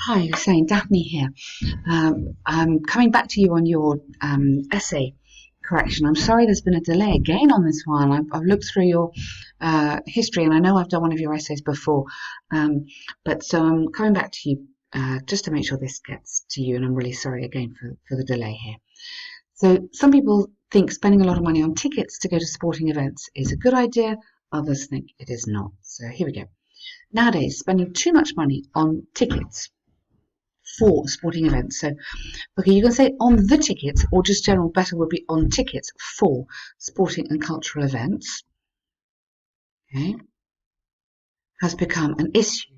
Hi, Huyseiyn, Daphne here. I'm coming back to you on your essay correction. I'm sorry there's been a delay again on this one. I've looked through your history and I know I've done one of your essays before, but so I'm coming back to you just to make sure this gets to you, and I'm really sorry again for the delay here. So some people think spending a lot of money on tickets to go to sporting events is a good idea. Others think it is not. So here we go. Nowadays, spending too much money on tickets for sporting events. So, okay, you can say on the tickets, or just general better would be on tickets for sporting and cultural events. Okay, has become an issue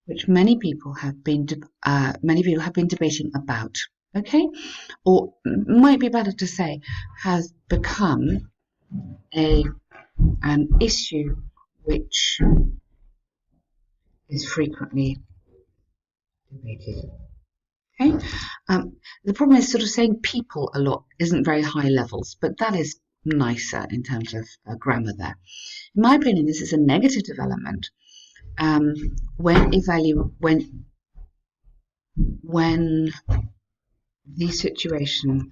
which many people have been debating about. Okay, or might be better to say has become an issue which is frequently debated. Okay, the problem is sort of saying people a lot isn't very high levels, but that is nicer in terms of grammar there. In my opinion, this is a negative development when the situation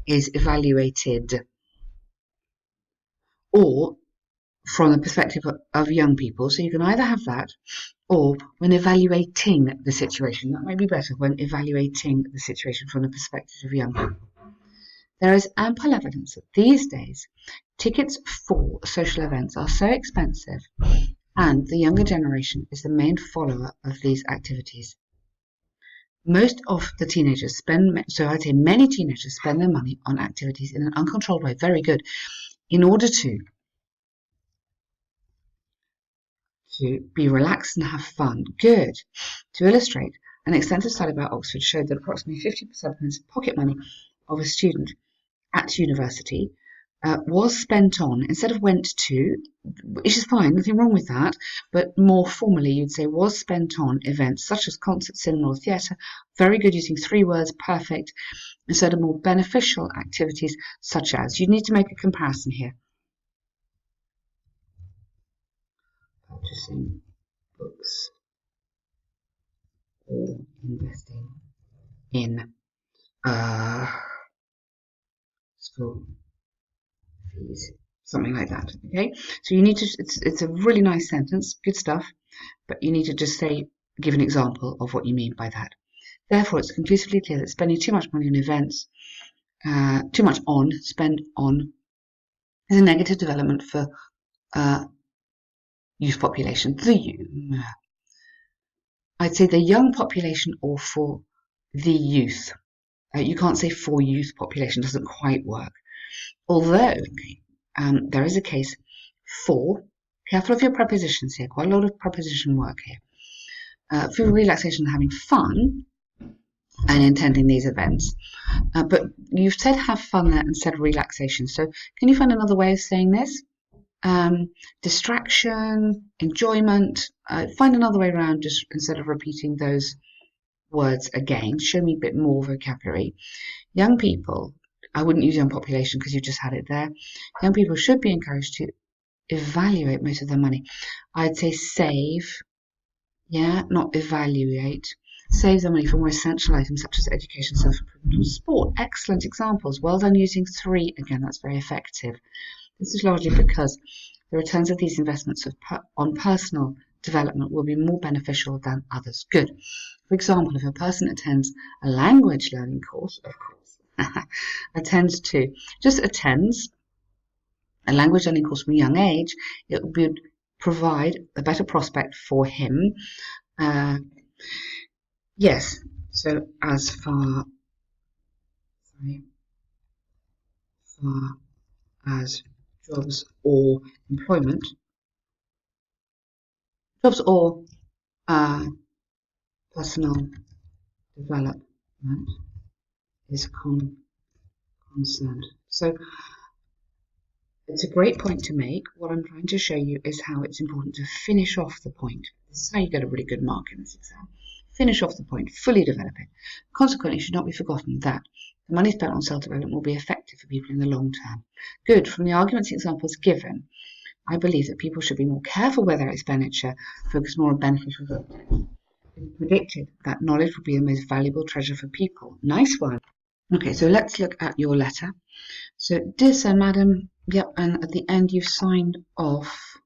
is evaluated or from the perspective of young people. So you can either have that, or when evaluating the situation. That might be better, when evaluating the situation from the perspective of young people. There is ample evidence that these days tickets for social events are so expensive, and the younger generation is the main follower of these activities. Most of the teenagers so I'd say many teenagers spend their money on activities in an uncontrolled way, very good, in order to be relaxed and have fun. Good. To illustrate, an extensive study about Oxford showed that approximately 50% of the pocket money of a student at university was spent on, instead of went to, which is fine, nothing wrong with that, but more formally you'd say was spent on events such as concerts, cinema or theatre. Very good, using 3 words, perfect, instead of more beneficial activities such as, you need to make a comparison here. Purchasing books or investing in school fees, something like that. Okay, so you need to, it's a really nice sentence, good stuff, but you need to just say, give an example of what you mean by that. Therefore, it's conclusively clear that spending too much money on events, spend on, is a negative development for youth population. I'd say the young population or for the youth. You can't say for youth population, doesn't quite work. Although there is a case for, careful of your prepositions here, quite a lot of preposition work here, for relaxation and having fun and intending these events. But you've said have fun there instead of relaxation. So can you find another way of saying this? Distraction, enjoyment. Find another way around, just instead of repeating those words again. Show me a bit more vocabulary. Young people, I wouldn't use young population because you just had it there. Young people should be encouraged to evaluate most of their money. I'd say save, not evaluate. Save their money for more essential items such as education, self-improvement, and sport. Excellent examples. Well done using 3. Again, that's very effective. This is largely because the returns of these investments on personal development will be more beneficial than others. Good. For example, if a person attends a language learning course, of course, attends a language learning course from a young age, it would provide a better prospect for him. Yes, so as far as jobs or employment, jobs or personal development is concerned. So it's a great point to make. What I'm trying to show you is how it's important to finish off the point. This is how you get a really good mark in this exam. Finish off the point, fully develop it. Consequently, it should not be forgotten that the money spent on self-development will be effective for people in the long term. Good. From the arguments and examples given, I believe that people should be more careful with their expenditure, focus more on beneficial results. It predicted that knowledge would be the most valuable treasure for people. Nice one. Okay, so let's look at your letter. So, dear sir, madam, yep, and at the end you've signed off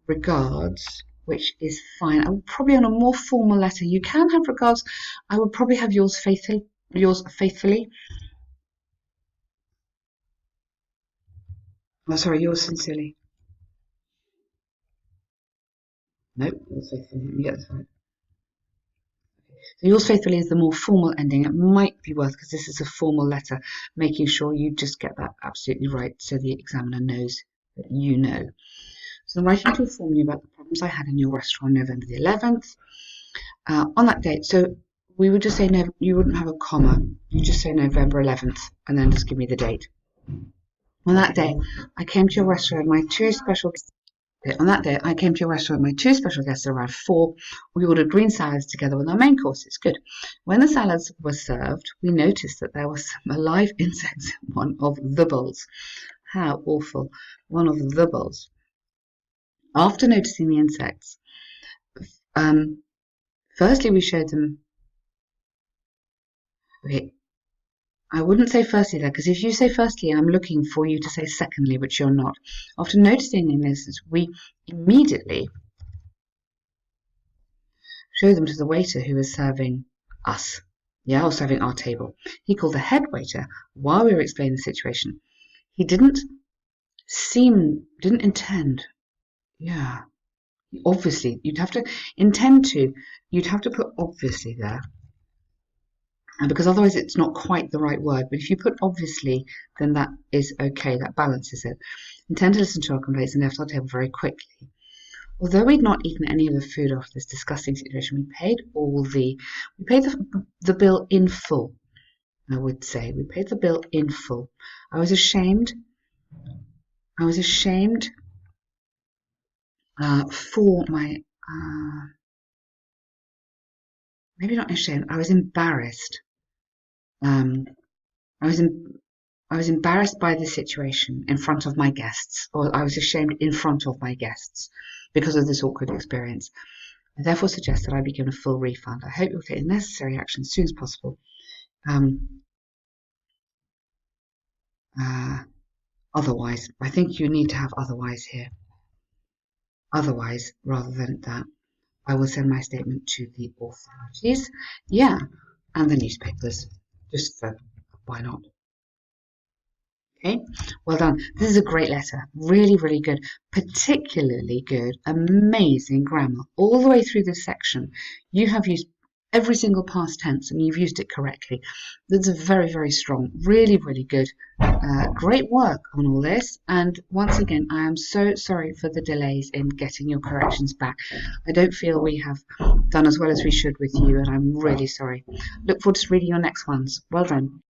regards, which is fine. I would probably on a more formal letter. You can have regards. I would probably have yours faithfully. Yours faithfully. Oh, sorry, yours sincerely. Nope, yours faithfully. Yeah, that's right. So yours faithfully is the more formal ending. It might be worth, because this is a formal letter, making sure you just get that absolutely right so the examiner knows that you know. So I'm writing to inform you about the problems I had in your restaurant on November the 11th. On that date, so we would just say no, you wouldn't have a comma. You just say November 11th and then just give me the date. On that day, I came to your restaurant. My two special On that day, I came to your restaurant with my two special guests around 4. We ordered green salads together with our main courses. Good. When the salads were served, we noticed that there were some alive insects in one of the bowls. How awful. One of the bowls. After noticing the insects, um, firstly we showed them. Okay, I wouldn't say firstly there, because if you say firstly, I'm looking for you to say secondly, which you're not. After noticing this, we immediately showed them to the waiter who was serving us. Yeah, or serving our table. He called the head waiter while we were explaining the situation. He didn't intend. Yeah, obviously, you'd have to intend to. You'd have to put obviously there, because otherwise it's not quite the right word. But if you put obviously, then that is okay. That balances it. Intend to listen to our complaints and left our table very quickly. Although we'd not eaten any of the food after this disgusting situation, we paid the bill in full. I would say we paid the bill in full. I was ashamed. I was ashamed for my. Maybe not ashamed. I was embarrassed. Um, I was I was embarrassed by the situation in front of my guests, or I was ashamed in front of my guests because of this awkward experience. I therefore suggest that I be given a full refund. I hope you'll take the necessary action as soon as possible. Otherwise, I think you need to have otherwise here. Otherwise, rather than that, I will send my statement to the authorities. Yeah, and the newspapers. Just for why not? Okay, well done. This is a great letter. Really, really good. Particularly good. Amazing grammar. All the way through this section, you have used every single past tense and you've used it correctly. That's very, very strong. Really, really good. Great work on all this. And once again, I am so sorry for the delays in getting your corrections back. I don't feel we have done as well as we should with you, and I'm really sorry. Look forward to reading your next ones. Well done.